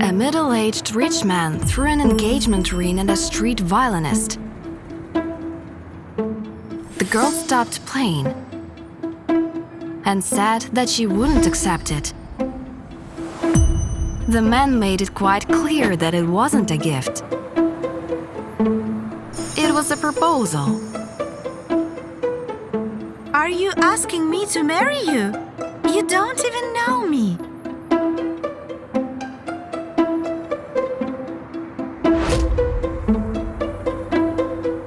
A middle-aged rich man threw an engagement ring at a street violinist. The girl stopped playing and said that she wouldn't accept it. The man made it quite clear that it wasn't a gift. It was a proposal. Are you asking me to marry you? You don't even know me.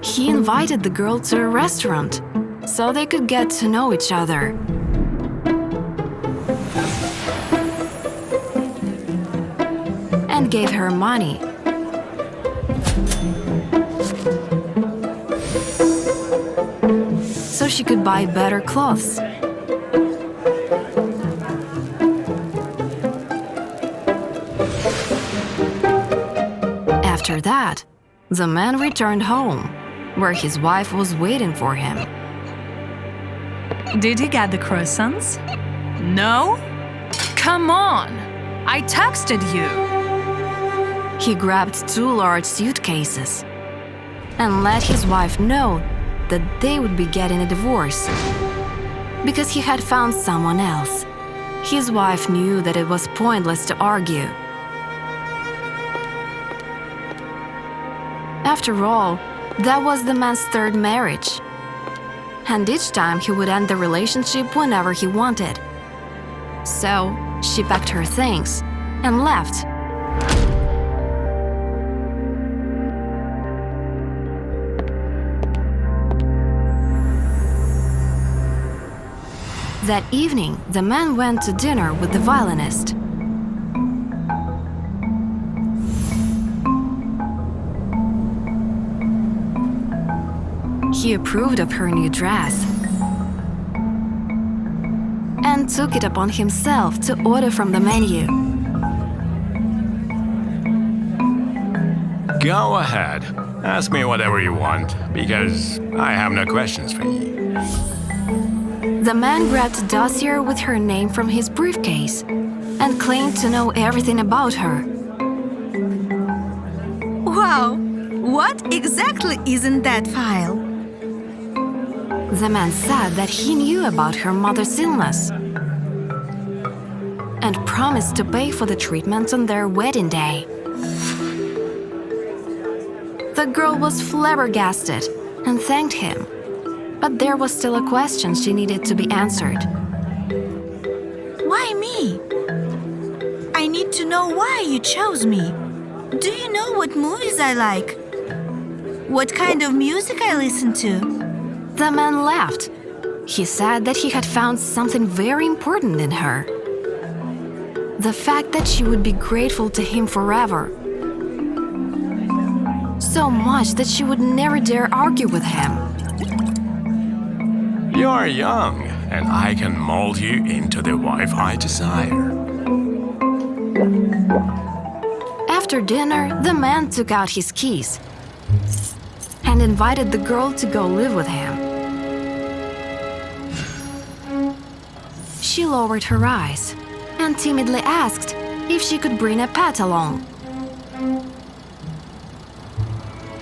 He invited the girl to a restaurant so they could get to know each other. And gave her money. So she could buy better clothes. After that, the man returned home, where his wife was waiting for him. Did he get the croissants? No? Come on! I texted you! He grabbed 2 large suitcases and let his wife know that they would be getting a divorce because he had found someone else. His wife knew that it was pointless to argue. After all, that was the man's 3rd marriage. And each time he would end the relationship whenever he wanted. So she packed her things and left. That evening, the man went to dinner with the violinist. He approved of her new dress and took it upon himself to order from the menu. Go ahead. Ask me whatever you want, because I have no questions for you. The man grabbed a dossier with her name from his briefcase and claimed to know everything about her. Wow! What exactly is in that file? The man said that he knew about her mother's illness and promised to pay for the treatment on their wedding day. The girl was flabbergasted and thanked him, but there was still a question she needed to be answered. Why me? I need to know why you chose me. Do you know what movies I like? What kind of music I listen to? The man laughed. He said that he had found something very important in her. The fact that she would be grateful to him forever. So much that she would never dare argue with him. You're young, and I can mold you into the wife I desire. After dinner, the man took out his keys and invited the girl to go live with him. She lowered her eyes and timidly asked if she could bring a pet along.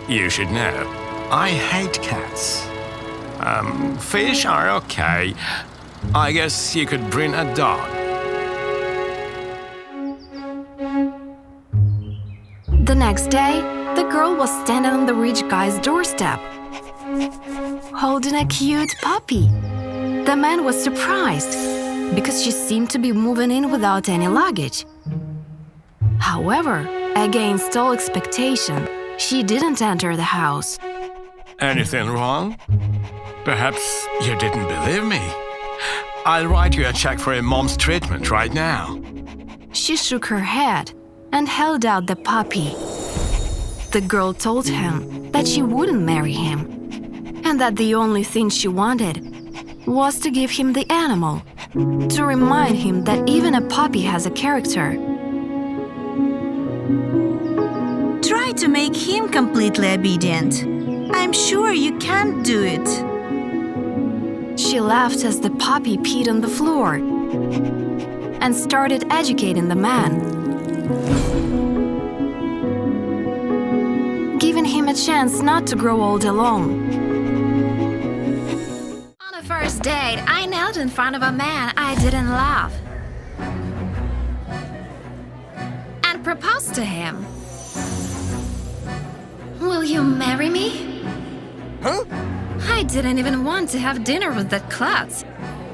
You should know, I hate cats. Fish are okay. I guess you could bring a dog. The next day, the girl was standing on the rich guy's doorstep, holding a cute puppy. The man was surprised because she seemed to be moving in without any luggage. However, against all expectation, she didn't enter the house. Anything wrong? Perhaps you didn't believe me. I'll write you a check for a mom's treatment right now. She shook her head and held out the puppy. The girl told him that she wouldn't marry him and that the only thing she wanted was to give him the animal, to remind him that even a puppy has a character. Try to make him completely obedient. I'm sure you can't do it. She laughed as the puppy peed on the floor and started educating the man. chance not to grow old alone. On a first date, I knelt in front of a man I didn't love and proposed to him. Will you marry me? Huh? I didn't even want to have dinner with that klutz,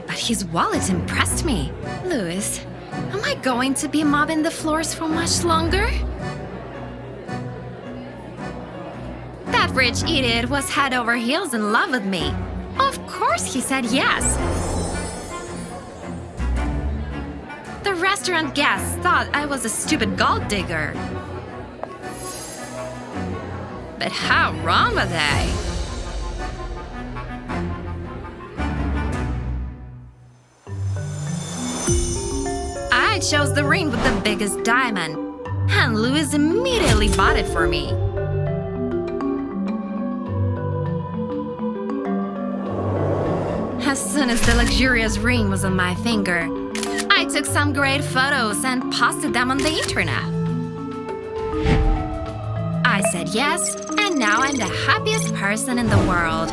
but his wallet impressed me. Louis, am I going to be mopping the floors for much longer? That rich idiot was head over heels in love with me. Of course he said yes. The restaurant guests thought I was a stupid gold digger. But how wrong were they? I chose the ring with the biggest diamond, and Louis immediately bought it for me. As soon as the luxurious ring was on my finger, I took some great photos and posted them on the internet. I said yes, and now I'm the happiest person in the world.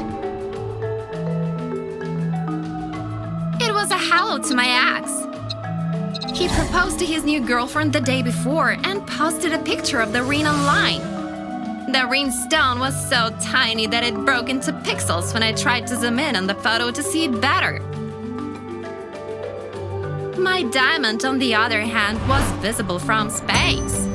It was a hello to my ex. He proposed to his new girlfriend the day before and posted a picture of the ring online. The ring stone was so tiny that it broke into pixels when I tried to zoom in on the photo to see it better. My diamond, on the other hand, was visible from space.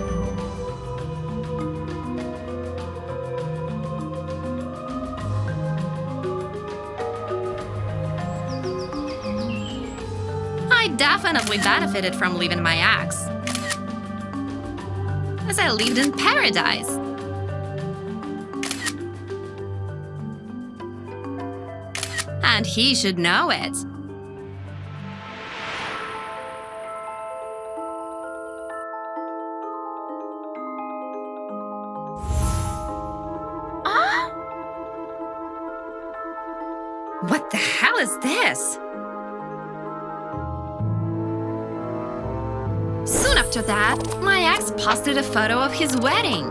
I definitely benefited from leaving my ex, as I lived in paradise. And he should know it. What the hell is this? Soon after that, my ex posted a photo of his wedding.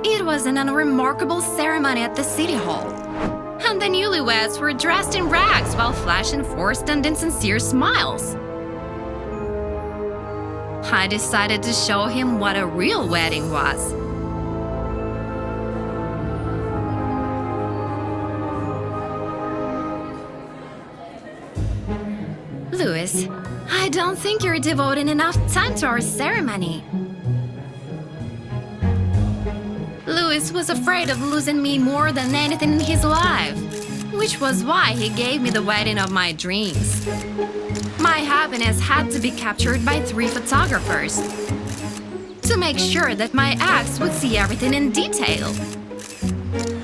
It was an unremarkable ceremony at the city hall, and the newlyweds were dressed in rags while flashing forced and insincere smiles. I decided to show him what a real wedding was. Louis, I don't think you're devoting enough time to our ceremony. Louis was afraid of losing me more than anything in his life, which was why he gave me the wedding of my dreams. My happiness had to be captured by 3 photographers to make sure that my ex would see everything in detail.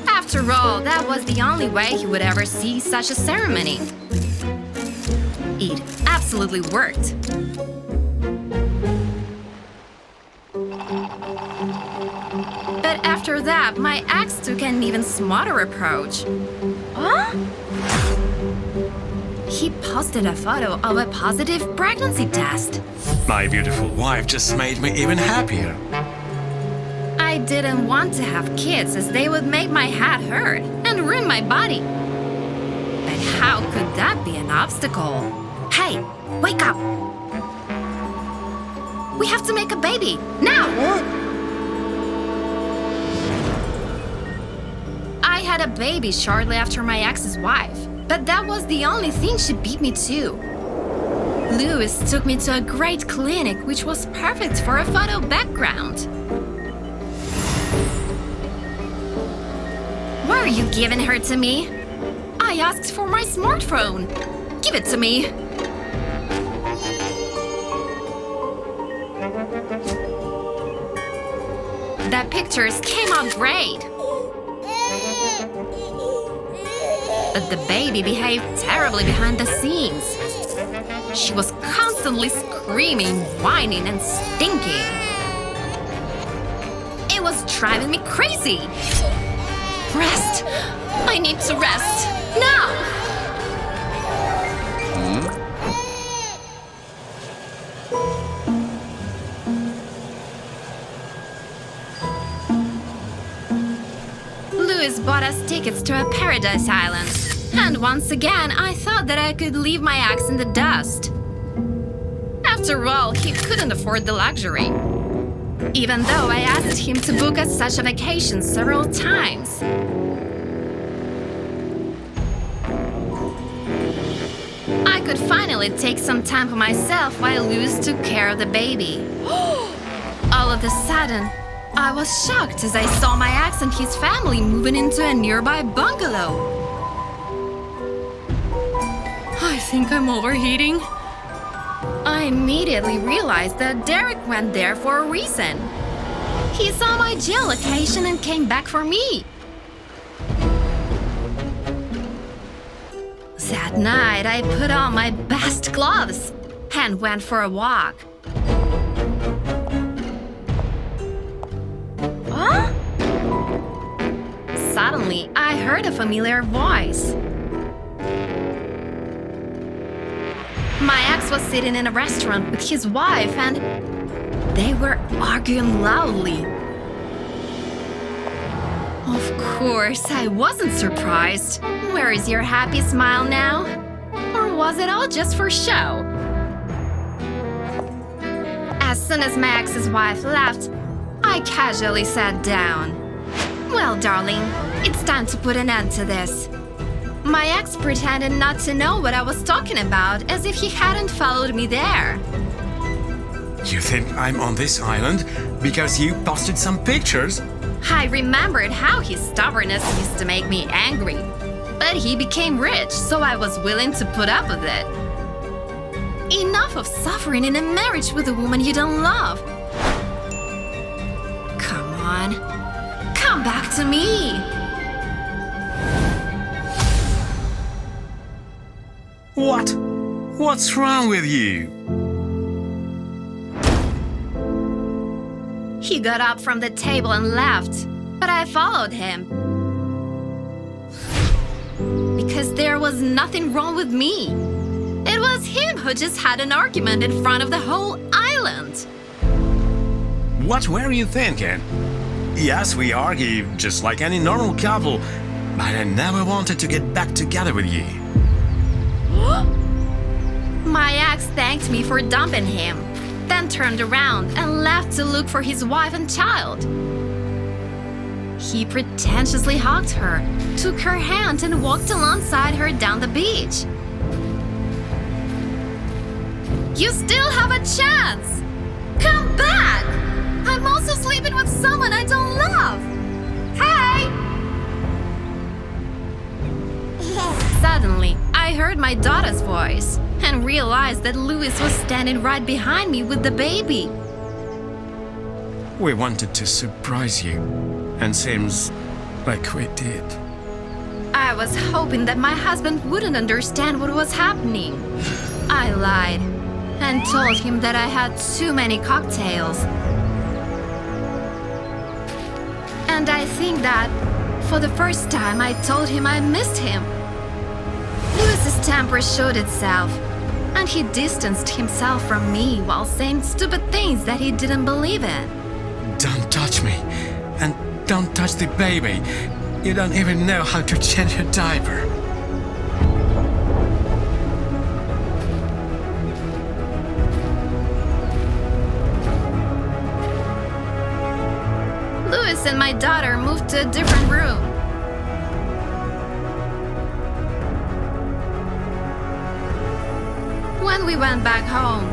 After all, that was the only way he would ever see such a ceremony. It absolutely worked. But after that, my ex took an even smarter approach. Huh? He posted a photo of a positive pregnancy test. My beautiful wife just made me even happier. I didn't want to have kids as they would make my head hurt and ruin my body. But how could that be an obstacle? Hey, wake up! We have to make a baby, now! I had a baby shortly after my ex's wife, but that was the only thing she beat me to. Louis took me to a great clinic which was perfect for a photo background. Why are you giving her to me? I asked for my smartphone. Give it to me. The pictures came out great. But the baby behaved terribly behind the scenes. She was constantly screaming, whining, and stinking. It was driving me crazy. Rest! I need to rest! Now! bought us tickets to a paradise island. And once again, I thought that I could leave my ex in the dust. After all, he couldn't afford the luxury. Even though I asked him to book us such a vacation several times. I could finally take some time for myself while Louis took care of the baby. All of a sudden, I was shocked as I saw my ex and his family moving into a nearby bungalow. I think I'm overheating. I immediately realized that Derek went there for a reason. He saw my geolocation and came back for me. That night, I put on my best gloves and went for a walk. Huh? Suddenly, I heard a familiar voice. My ex was sitting in a restaurant with his wife and they were arguing loudly. Of course, I wasn't surprised. Where is your happy smile now? Or was it all just for show? As soon as my ex's wife left, I casually sat down. Well, darling, it's time to put an end to this. My ex pretended not to know what I was talking about, as if he hadn't followed me there. You think I'm on this island because you posted some pictures? I remembered how his stubbornness used to make me angry. But he became rich, so I was willing to put up with it. Enough of suffering in a marriage with a woman you don't love. Come on, come back to me. What? What's wrong with you? He got up from the table and left, but I followed him. Because there was nothing wrong with me. It was him who just had an argument in front of the whole island. What were you thinking? Yes, we argue just like any normal couple, but I never wanted to get back together with you. My ex thanked me for dumping him, then turned around and left to look for his wife and child. He pretentiously hugged her, took her hand and walked alongside her down the beach. You still have a chance! Come back! I'm also sleeping with someone I don't love! Hey! Suddenly, I heard my daughter's voice and realized that Louis was standing right behind me with the baby. We wanted to surprise you, and seems like we did. I was hoping that my husband wouldn't understand what was happening. I lied and told him that I had too many cocktails. And I think that, for the first time, I told him I missed him. Louis's temper showed itself, and he distanced himself from me while saying stupid things that he didn't believe in. Don't touch me, and don't touch the baby. You don't even know how to change a diaper. Louis and my daughter moved to a different room. When we went back home,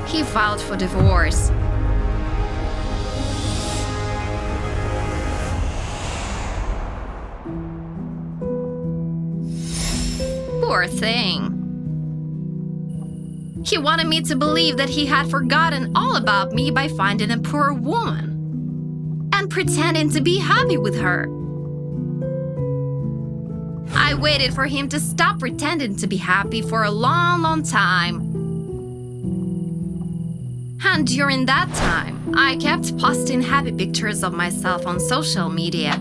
he filed for divorce. Poor thing. He wanted me to believe that he had forgotten all about me by finding a poor woman and pretending to be happy with her. I waited for him to stop pretending to be happy for a long, long time. And during that time, I kept posting happy pictures of myself on social media.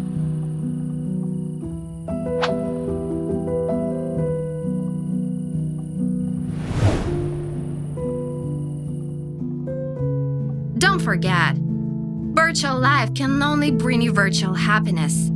Don't forget, virtual life can only bring you virtual happiness.